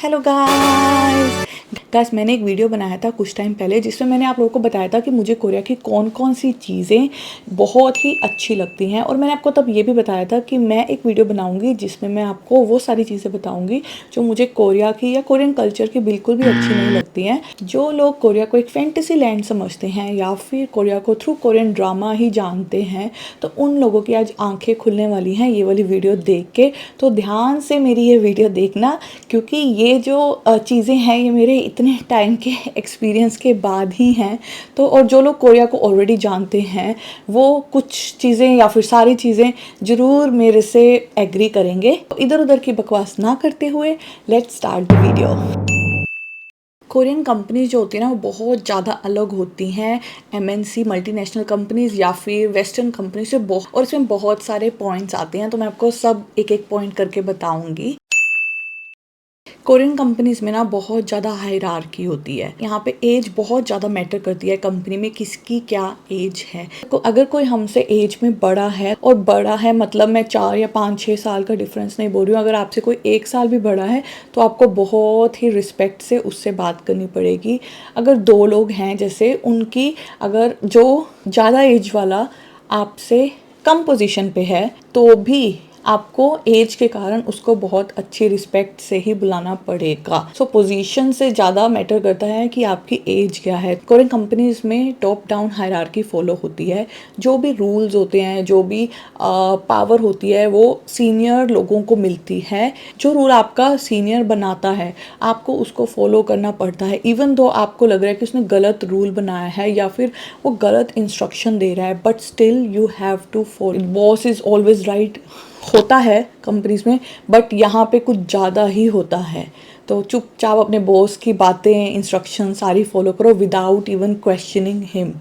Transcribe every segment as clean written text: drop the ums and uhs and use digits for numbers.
Hello guys मैंने एक video बनाया था कुछ टाइम पहले जिसमें मैंने आप लोगों को बताया था कि मुझे कोरिया की कौन कौन सी चीज़ें बहुत ही अच्छी लगती हैं। और मैंने आपको तब ये भी बताया था कि मैं एक वीडियो बनाऊंगी जिसमें मैं आपको वो सारी चीज़ें बताऊंगी जो मुझे कोरिया की या कोरियन कल्चर की बिल्कुल भी अच्छी नहीं लगती हैं। जो लोग कोरिया को एक फैंटेसी लैंड समझते हैं या फिर कोरिया को थ्रू कोरियन ड्रामा ही जानते हैं, तो उन लोगों की आज आंखें खुलने वाली हैं ये वाली वीडियो देख के। तो ध्यान से मेरी ये वीडियो देखना, क्योंकि ये जो चीज़ें हैं ये मेरे इतने टाइम के एक्सपीरियंस के बाद ही हैं। तो और जो लोग कोरिया को ऑलरेडी जानते हैं वो कुछ चीज़ें या फिर सारी चीज़ें ज़रूर मेरे से एग्री करेंगे। तो इधर उधर की बकवास ना करते हुए let's start the video. Korean companies जो होती है ना वो बहुत ज़्यादा अलग होती हैं एमएनसी मल्टीनेशनल कंपनीज या फिर वेस्टर्न कंपनी से बहुत, और इसमें बहुत सारे पॉइंट्स आते हैं। तो मैं आपको सब एक एक पॉइंट करके बताऊंगी। कोरियन कंपनीज में ना बहुत ज़्यादा हायरार्की होती है। यहाँ पे एज बहुत ज़्यादा मैटर करती है कंपनी में, किसकी क्या एज है। तो अगर कोई हमसे एज में बड़ा है, और बड़ा है मतलब मैं 4 या 5-6 साल का डिफरेंस नहीं बोल रही हूँ, अगर आपसे कोई 1 साल भी बड़ा है तो आपको बहुत ही रिस्पेक्ट से उससे बात करनी पड़ेगी। अगर 2 लोग हैं जैसे, उनकी अगर जो ज़्यादा एज वाला आपसे कम पोजीशन पे है तो भी आपको एज के कारण उसको बहुत अच्छी रिस्पेक्ट से ही बुलाना पड़ेगा। सो पोजीशन से ज़्यादा मैटर करता है कि आपकी एज क्या है। कोरियन कंपनीज में टॉप डाउन हायरार्की फॉलो होती है। जो भी रूल्स होते हैं, जो भी पावर होती है वो सीनियर लोगों को मिलती है। जो रूल आपका सीनियर बनाता है आपको उसको फॉलो करना पड़ता है, इवन दो आपको लग रहा है कि उसने गलत रूल बनाया है या फिर वो गलत इंस्ट्रक्शन दे रहा है, but still you have to follow. Boss is always right होता है कंपनीज में, बट यहाँ पे कुछ ज़्यादा ही होता है। तो चुपचाप अपने बॉस की बातें, इंस्ट्रक्शन सारी फॉलो करो without even questioning him.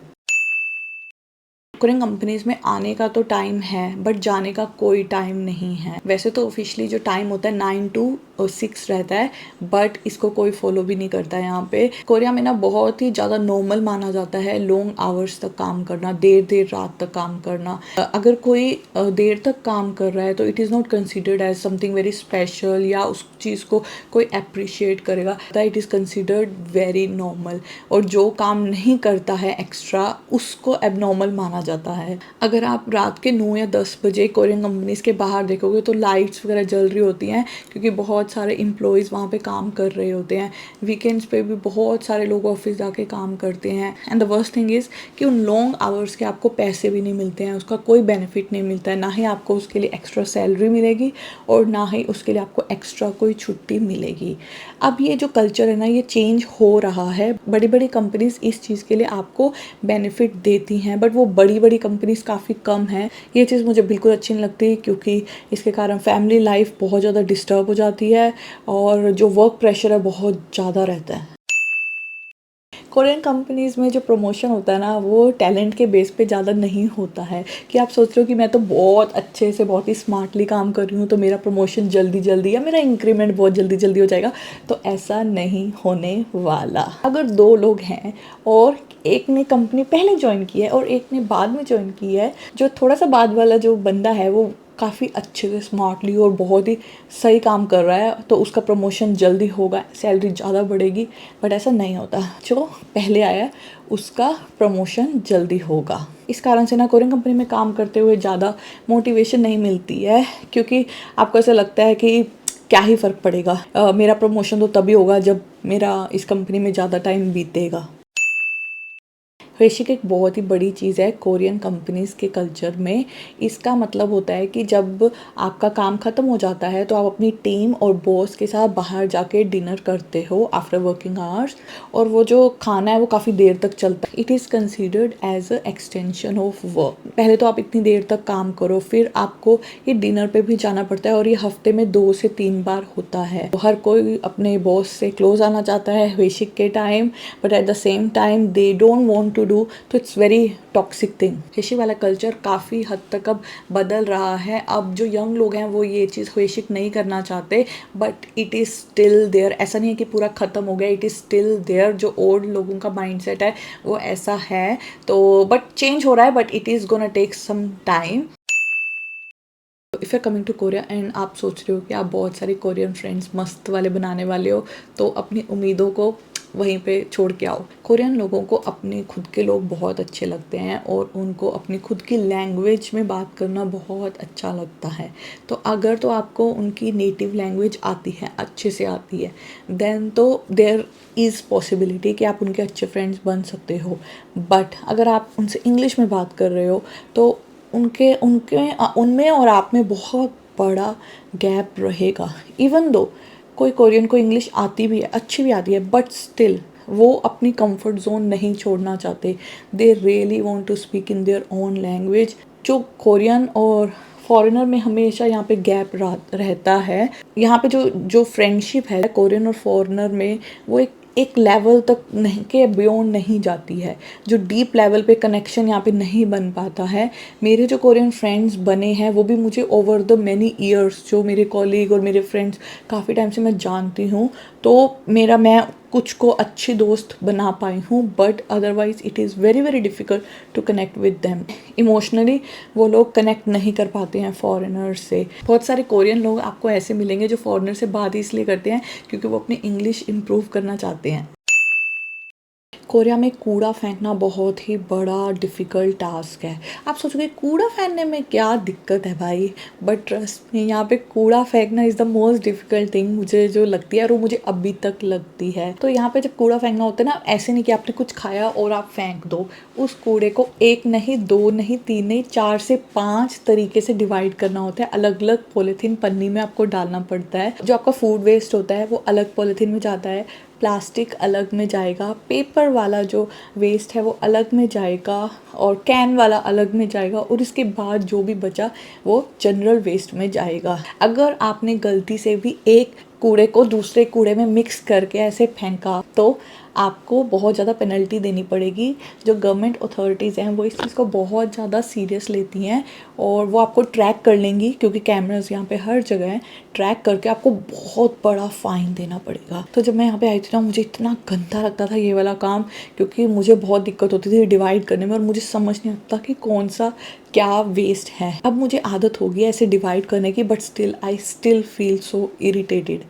Korean companies में आने का तो टाइम है बट जाने का कोई टाइम नहीं है। वैसे तो ऑफिशियली जो टाइम होता है 9 to 6 रहता है, बट इसको कोई फॉलो भी नहीं करता है। यहाँ पे कोरिया में ना बहुत ही ज़्यादा नॉर्मल माना जाता है लॉन्ग आवर्स तक काम करना, देर देर रात तक काम करना। अगर कोई देर तक काम कर रहा है तो it is not considered as something very special या उस चीज़ को कोई अप्रिशिएट करेगा। It is considered very normal, और जो काम नहीं करता है एक्स्ट्रा उसको एबनॉर्मल माना जाता है। अगर आप रात के 9 या 10 बजे कोरियन कंपनीज के बाहर देखोगे तो लाइट्स वगैरह जल रही होती हैं, क्योंकि बहुत सारे एम्प्लॉयज़ वहाँ पे काम कर रहे होते हैं। वीकेंड्स पे भी बहुत सारे लोग ऑफिस जाके काम करते हैं। And the worst thing is कि उन लॉन्ग आवर्स के आपको पैसे भी नहीं मिलते हैं, उसका कोई बेनिफिट नहीं मिलता है। ना ही आपको उसके लिए एक्स्ट्रा सैलरी मिलेगी और ना ही उसके लिए आपको एक्स्ट्रा कोई छुट्टी मिलेगी। अब ये जो कल्चर है ना ये चेंज हो रहा है। बड़ी बड़ी कंपनीज इस चीज़ के लिए आपको बेनिफिट देती हैं, बट वो बड़ी बड़ी कंपनीज काफ़ी कम हैं। ये चीज़ मुझे बिल्कुल अच्छी नहीं लगती, क्योंकि इसके कारण फैमिली लाइफ बहुत ज़्यादा डिस्टर्ब हो जाती है और जो वर्क प्रेशर है बहुत ज़्यादा रहता है। कोरियन कंपनीज़ में जो प्रमोशन होता है ना वो टैलेंट के बेस पे ज़्यादा नहीं होता है, कि आप सोच रहे हो कि मैं तो बहुत अच्छे से बहुत ही स्मार्टली काम कर रही हूँ तो मेरा प्रमोशन जल्दी जल्दी या मेरा इंक्रीमेंट बहुत जल्दी जल्दी हो जाएगा। तो ऐसा नहीं होने वाला। अगर 2 लोग हैं और एक ने कंपनी पहले ज्वाइन की है और एक ने बाद में ज्वाइन की है, जो थोड़ा सा बाद वाला जो बंदा है वो काफ़ी अच्छे से स्मार्टली और बहुत ही सही काम कर रहा है तो उसका प्रमोशन जल्दी होगा, सैलरी ज़्यादा बढ़ेगी। बट ऐसा नहीं होता, जो पहले आया उसका प्रमोशन जल्दी होगा। इस कारण से ना कोरियन कंपनी में काम करते हुए ज़्यादा मोटिवेशन नहीं मिलती है, क्योंकि आपको ऐसा लगता है कि क्या ही फ़र्क पड़ेगा, मेरा प्रमोशन तो तभी होगा जब मेरा इस कंपनी में ज़्यादा टाइम बीतेगा। ह्वेशिक एक बहुत ही बड़ी चीज़ है कोरियन कंपनीज़ के कल्चर में। इसका मतलब होता है कि जब आपका काम ख़त्म हो जाता है तो आप अपनी टीम और बॉस के साथ बाहर जाके डिनर करते हो आफ्टर वर्किंग आवर्स, और वो जो खाना है वो काफ़ी देर तक चलता है। It is considered as a extension of work. पहले तो आप इतनी देर तक काम करो, फिर आपको ये डिनर पे भी जाना पड़ता है, और ये हफ्ते में 2 से 3 बार होता है। तो हर कोई अपने बॉस से क्लोज आना चाहता है ह्वेशिक के time, but at the same time they don't want to do, तो इट्स वेरी टॉक्सिक थिंग। ह्वेशिक वाला कल्चर काफ़ी हद तक अब बदल रहा है। अब जो यंग लोग हैं वो ये चीज़ ह्वेशिक नहीं करना चाहते, but it is still there. ऐसा नहीं है कि पूरा ख़त्म हो गया, इट इज़ स्टिल देयर। जो ओल्ड लोगों का माइंडसेट है वो ऐसा है, तो बट चेंज हो रहा है, but it is gonna take some time. If you coming to Korea and आप सोच रहे हो कि आप बहुत सारे कोरियन फ्रेंड्स मस्त वाले बनाने वाले हो, तो अपनी उम्मीदों को वहीं पे छोड़ के आओ। कोरियन लोगों को अपने खुद के लोग बहुत अच्छे लगते हैं और उनको अपनी खुद की लैंग्वेज में बात करना बहुत अच्छा लगता है। तो अगर तो आपको उनकी नेटिव लैंग्वेज आती है, अच्छे से आती है, देन तो देयर इज़ पॉसिबिलिटी कि आप उनके अच्छे फ्रेंड्स बन सकते हो। बट अगर आप उनसे इंग्लिश में बात कर रहे हो तो उनके उनके उनमें और आप में बहुत बड़ा गैप रहेगा। इवन दो कोई कोरियन को इंग्लिश आती भी है, अच्छी भी आती है, बट स्टिल वो अपनी कंफर्ट जोन नहीं छोड़ना चाहते। They really want to speak in their own language. जो कोरियन और फॉरेनर में हमेशा यहाँ पे गैप रहता है। यहाँ पे जो जो फ्रेंडशिप है कोरियन और फॉरेनर में, वो एक लेवल तक नहीं के बियॉन्ड नहीं जाती है। जो डीप लेवल पे कनेक्शन यहाँ पे नहीं बन पाता है। मेरे जो कोरियन फ्रेंड्स बने हैं वो भी मुझे ओवर द मैनी ईयर्स, जो मेरे कॉलीग और मेरे फ्रेंड्स काफ़ी टाइम से मैं जानती हूँ, तो मैं कुछ को अच्छी दोस्त बना पाई हूँ, but otherwise it is very very difficult to connect with them. Emotionally वो लोग कनेक्ट नहीं कर पाते हैं फॉरेनर से। बहुत सारे कोरियन लोग आपको ऐसे मिलेंगे जो फॉरेनर से बात इसलिए करते हैं क्योंकि वो अपनी इंग्लिश इम्प्रूव करना चाहते हैं। कोरिया में कूड़ा फेंकना बहुत ही बड़ा डिफ़िकल्ट टास्क है। आप सोचोगे कूड़ा फेंकने में क्या दिक्कत है भाई, बट ट्रस्ट में यहाँ पे कूड़ा फेंकना is the most difficult thing मुझे जो लगती है, और वो मुझे अभी तक लगती है। तो यहाँ पे जब कूड़ा फेंकना होता है ना, ऐसे नहीं कि आपने कुछ खाया और आप फेंक दो। उस कूड़े को 1 नहीं 2 नहीं 3 नहीं 4 से 5 तरीके से डिवाइड करना होता है। अलग अलग पॉलीथीन पन्नी में आपको डालना पड़ता है। जो आपका फूड वेस्ट होता है वो अलग पॉलीथीन में जाता है, प्लास्टिक अलग में जाएगा, पेपर वाला जो वेस्ट है वो अलग में जाएगा, और कैन वाला अलग में जाएगा, और इसके बाद जो भी बचा वो जनरल वेस्ट में जाएगा। अगर आपने गलती से भी एक कूड़े को दूसरे कूड़े में मिक्स करके ऐसे फेंका तो आपको बहुत ज़्यादा पेनल्टी देनी पड़ेगी। जो गवर्नमेंट अथॉरिटीज़ हैं वो इस चीज़ को बहुत ज़्यादा सीरियस लेती हैं, और वो आपको ट्रैक कर लेंगी क्योंकि कैमरास यहाँ पे हर जगह हैं। ट्रैक करके आपको बहुत बड़ा फ़ाइन देना पड़ेगा। तो जब मैं यहाँ पे आई थी ना, मुझे इतना गंदा लगता था ये वाला काम, क्योंकि मुझे बहुत दिक्कत होती थी डिवाइड करने में, और मुझे समझ नहीं आता कि कौन सा क्या वेस्ट है। अब मुझे आदत हो गई है ऐसे डिवाइड करने की, but still I still feel so irritated.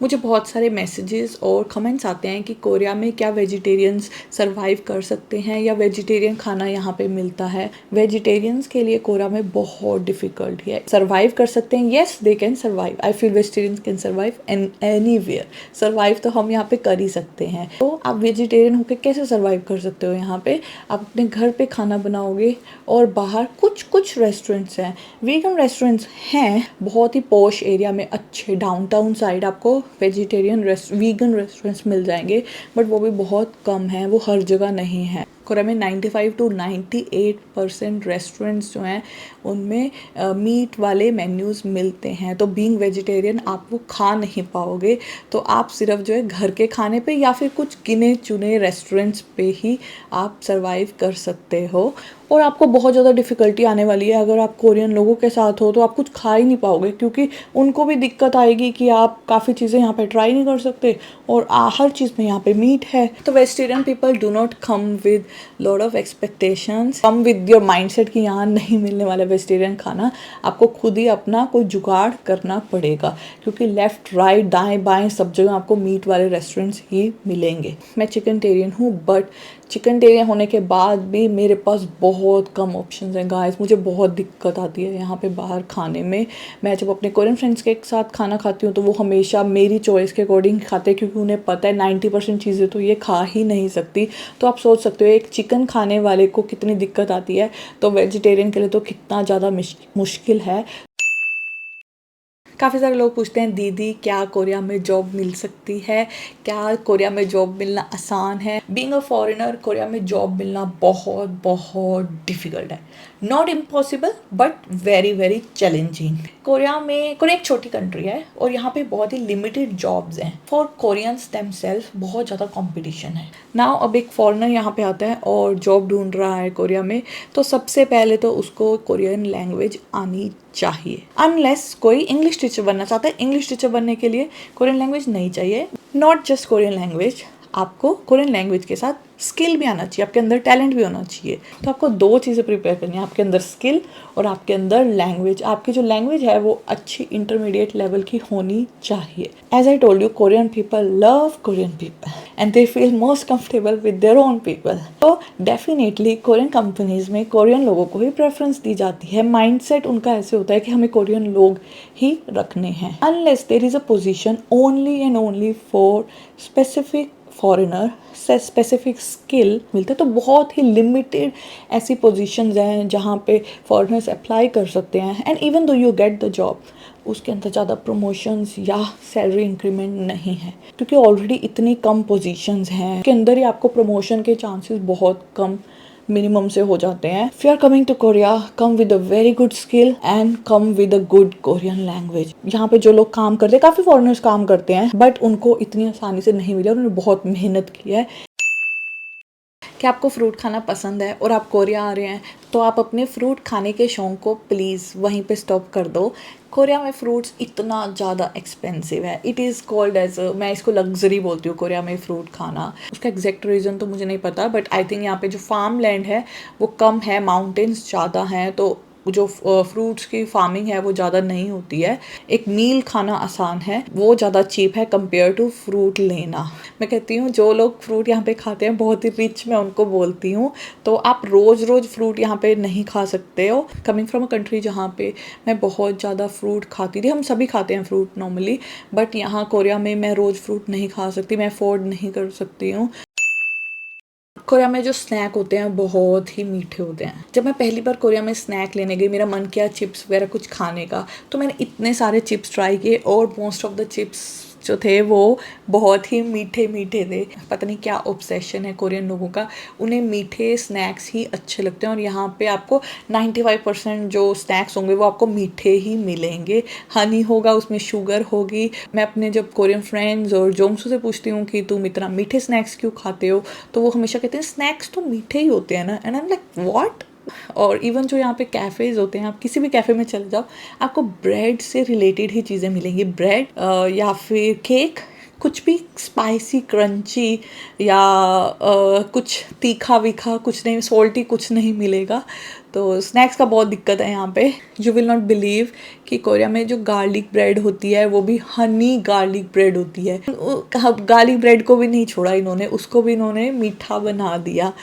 मुझे बहुत सारे मैसेजेस और कमेंट्स आते हैं कि कोरिया में क्या वेजिटेरियंस सरवाइव कर सकते हैं, या वेजिटेरियन खाना यहाँ पे मिलता है। वेजिटेरियंस के लिए कोरिया में बहुत डिफ़िकल्ट है। सरवाइव कर सकते हैं, yes they can survive. I feel vegetarians can survive anywhere. Survive तो हम यहाँ पे कर ही सकते हैं। तो आप वेजिटेरियन होकर कैसे सरवाइव कर सकते हो यहाँ पे? आप अपने घर पे खाना बनाओगे, और बाहर कुछ रेस्टोरेंट्स हैं, वीगन रेस्टोरेंट्स हैं बहुत ही पॉश एरिया में, अच्छे डाउनटाउन साइड आपको वेजिटेरियन वीगन रेस्टोरेंट्स मिल जाएंगे, बट वो भी बहुत कम हैं, वो हर जगह नहीं है। कोरिया में 95 to 98% रेस्टोरेंट्स जो हैं उनमें मीट वाले मेन्यूज़ मिलते हैं। तो बीइंग वेजिटेरियन आप वो खा नहीं पाओगे, तो आप सिर्फ जो है घर के खाने पे या फिर कुछ गिने चुने रेस्टोरेंट्स पे ही आप सरवाइव कर सकते हो। और आपको बहुत ज़्यादा डिफ़िकल्टी आने वाली है अगर आप कोरियन लोगों के साथ हो, तो आप कुछ खा ही नहीं पाओगे, क्योंकि उनको भी दिक्कत आएगी कि आप काफ़ी चीज़ें यहाँ पे ट्राई नहीं कर सकते, और हर चीज़ में यहाँ पे मीट है। तो vegetarian people do not come with lot of expectations, come with your mindset कि यहाँ नहीं मिलने वाला वेजिटेरियन खाना। आपको खुद ही अपना कोई जुगाड़ करना पड़ेगा, क्योंकि लेफ़्ट राइट दाएं बाएं सब जगह आपको मीट वाले रेस्टोरेंट्स ही मिलेंगे। मैं चिकन टेरियन हूँ, बट चिकन टेरियन होने के बाद भी मेरे पास बहुत कम ऑप्शंस हैं गाइस। मुझे बहुत दिक्कत आती है यहाँ पे बाहर खाने में। मैं जब अपने कोरियन फ्रेंड्स के साथ खाना खाती हूँ तो वो हमेशा मेरी चॉइस के अकॉर्डिंग खाते हैं, क्योंकि उन्हें पता है 90% चीज़ें तो ये खा ही नहीं सकती। तो आप सोच सकते हो एक चिकन खाने वाले को कितनी दिक्कत आती है, तो वेजिटेरियन के लिए तो कितना ज़्यादा मुश्किल है। काफ़ी सारे लोग पूछते हैं दीदी क्या कोरिया में जॉब मिल सकती है, क्या कोरिया में जॉब मिलना आसान है? बीइंग अ फॉरेनर कोरिया में जॉब मिलना बहुत बहुत डिफ़िकल्ट है। Not impossible but very very challenging. Korea एक छोटी कंट्री है और यहाँ पे बहुत ही लिमिटेड जॉब्स हैं। फॉर कोरियंस देमसेल्फ बहुत ज़्यादा कंपटीशन है। नाउ अब एक फॉरेनर यहाँ पे आता है और जॉब ढूंढ रहा है कोरिया में, तो सबसे पहले तो उसको कोरियन लैंग्वेज आनी चाहिए। अनलेस कोई इंग्लिश टीचर बनना चाहता है, इंग्लिश टीचर बनने के लिए कोरियन लैंग्वेज नहीं चाहिए। नॉट जस्ट कोरियन लैंग्वेज, आपको कोरियन लैंग्वेज के साथ स्किल भी आना चाहिए, आपके अंदर टैलेंट भी होना चाहिए। तो आपको 2 चीज़ें प्रिपेयर करनी है, आपके अंदर स्किल और आपके अंदर लैंग्वेज। आपकी जो लैंग्वेज है वो अच्छी इंटरमीडिएट लेवल की होनी चाहिए। As I told you, Korean people love Korean people and they feel most comfortable with their own people. तो डेफिनेटली कोरियन कंपनीज में कोरियन लोगों को ही प्रेफरेंस दी जाती है। माइंडसेट उनका ऐसे होता है कि हमें कोरियन लोग ही रखने हैं, unless there is a position only and only for specific foreigner से स्पेसिफिक स्किल मिलते हैं। तो बहुत ही लिमिटेड ऐसी पोजीशंस हैं जहाँ पे फॉरेनर्स अप्लाई कर सकते हैं। And even though you get the job, उसके अंदर ज़्यादा प्रमोशंस या सैलरी इंक्रीमेंट नहीं है, क्योंकि ऑलरेडी इतनी कम पोजीशंस हैं, उसके अंदर ही आपको प्रमोशन के चांसेस बहुत कम मिनिमम से हो जाते हैं। If you are coming to Korea, come with a very good skill and come with a good Korean language. यहाँ पे जो लोग काम करते हैं, काफ़ी फॉरेनर्स काम करते हैं, बट उनको इतनी आसानी से नहीं मिला, उन्होंने बहुत मेहनत की है। कि आपको फ्रूट खाना पसंद है और आप कोरिया आ रहे हैं, तो आप अपने फ्रूट खाने के शौक़ को प्लीज़ वहीं पे स्टॉप कर दो। कोरिया में फ्रूट्स इतना ज़्यादा एक्सपेंसिव है। इट इज़ कॉल्ड एज, मैं इसको लग्जरी बोलती हूँ कोरिया में फ्रूट खाना। उसका एग्जैक्ट रीज़न तो मुझे नहीं पता, बट आई थिंक यहाँ पे जो फार्म लैंड है वो कम है, माउंटेन्स ज़्यादा हैं, तो जो फ्रूट्स की फार्मिंग है वो ज़्यादा नहीं होती है। एक मील खाना आसान है, वो ज़्यादा चीप है कंपेयर टू फ्रूट लेना। मैं कहती हूँ जो लोग फ्रूट यहाँ पे खाते हैं बहुत ही रिच, मैं उनको बोलती हूँ। तो आप रोज़ रोज़ फ्रूट यहाँ पे नहीं खा सकते हो। कमिंग फ्रॉम अ कंट्री जहाँ पे मैं बहुत ज़्यादा फ्रूट खाती थी, हम सभी खाते हैं फ्रूट नॉर्मली, बट यहाँ कोरिया में मैं रोज़ फ्रूट नहीं खा सकती, मैं अफोर्ड नहीं कर सकती हूँ। कोरिया में जो स्नैक होते हैं बहुत ही मीठे होते हैं। जब मैं पहली बार कोरिया में स्नैक लेने गई, मेरा मन किया चिप्स वगैरह कुछ खाने का, तो मैंने इतने सारे चिप्स ट्राई किए और मोस्ट ऑफ द चिप्स जो थे वो बहुत ही मीठे मीठे थे। पता नहीं क्या ऑब्सेशन है कोरियन लोगों का, उन्हें मीठे स्नैक्स ही अच्छे लगते हैं। और यहाँ पे आपको 95% जो स्नैक्स होंगे वो आपको मीठे ही मिलेंगे। हनी होगा, उसमें शुगर होगी। मैं अपने जब कोरियन फ्रेंड्स और जोंगसू से पूछती हूँ कि तुम इतना मीठे स्नैक्स क्यों खाते हो, तो वो हमेशा कहते हैं स्नैक्स तो मीठे ही होते हैं ना। And I am like what. और इवन जो यहाँ पे कैफ़ेज़ होते हैं, आप किसी भी कैफ़े में चले जाओ, आपको ब्रेड से रिलेटेड ही चीज़ें मिलेंगी। ब्रेड या फिर केक, कुछ भी स्पाइसी क्रंची या कुछ तीखा वीखा कुछ नहीं, सॉल्टी कुछ नहीं मिलेगा। तो स्नैक्स का बहुत दिक्कत है यहाँ पे। यू विल नॉट बिलीव कि कोरिया में जो गार्लिक ब्रेड होती है वो भी हनी गार्लिक ब्रेड होती है। गार्लिक ब्रेड को भी नहीं छोड़ा इन्होंने, उसको भी इन्होंने मीठा बना दिया।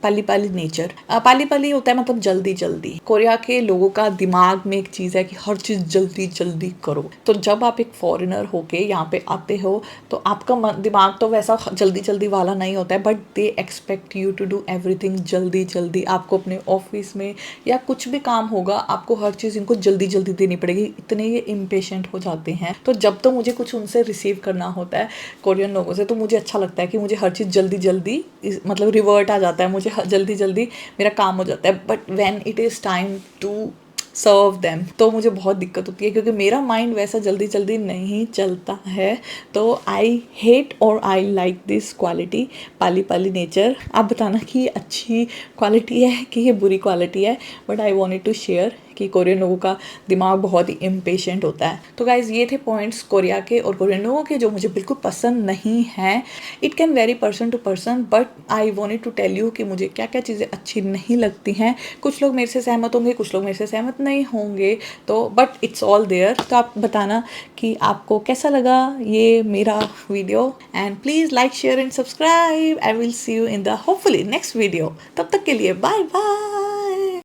पाली पाली नेचर, पाली पाली होता है मतलब जल्दी जल्दी। कोरिया के लोगों का दिमाग में एक चीज़ है कि हर चीज़ जल्दी जल्दी करो। तो जब आप एक फॉरेनर होके यहाँ पे आते हो तो आपका दिमाग तो वैसा जल्दी जल्दी वाला नहीं होता है, but they expect you to do everything जल्दी जल्दी। आपको अपने ऑफिस में या कुछ भी काम होगा, आपको हर चीज़ इनको जल्दी जल्दी देनी पड़ेगी, इतने ये इम्पेशेंट हो जाते हैं। तो जब तो मुझे कुछ उनसे रिसीव करना होता है कोरियन लोगों से, तो मुझे अच्छा लगता है कि मुझे हर चीज़ जल्दी जल्दी मतलब रिवर्ट आ जाता है, मुझे जल्दी जल्दी मेरा काम हो जाता है। But when it is time to serve them तो मुझे बहुत दिक्कत होती है, क्योंकि मेरा माइंड वैसा जल्दी जल्दी नहीं चलता है। तो आई हेट और I like this quality, Pali Pali nature. आप बताना कि ये अच्छी क्वालिटी है कि ये बुरी क्वालिटी है, but I wanted to share कि कोरियन लोगों का दिमाग बहुत ही इम्पेशेंट होता है। तो गाइज ये थे पॉइंट्स कोरिया के और कोरियन लोगों के जो मुझे बिल्कुल पसंद नहीं हैं। It can very person to person, but I wanted to tell you कि मुझे क्या क्या चीज़ें अच्छी नहीं लगती हैं। कुछ लोग मेरे से सहमत होंगे, कुछ लोग मेरे से सहमत नहीं होंगे, तो बट इट्स ऑल देयर। तो आप बताना कि आपको कैसा लगा ये मेरा video, and please like share and subscribe. I will see you in the hopefully next video. तब तक के लिए बाय बाय।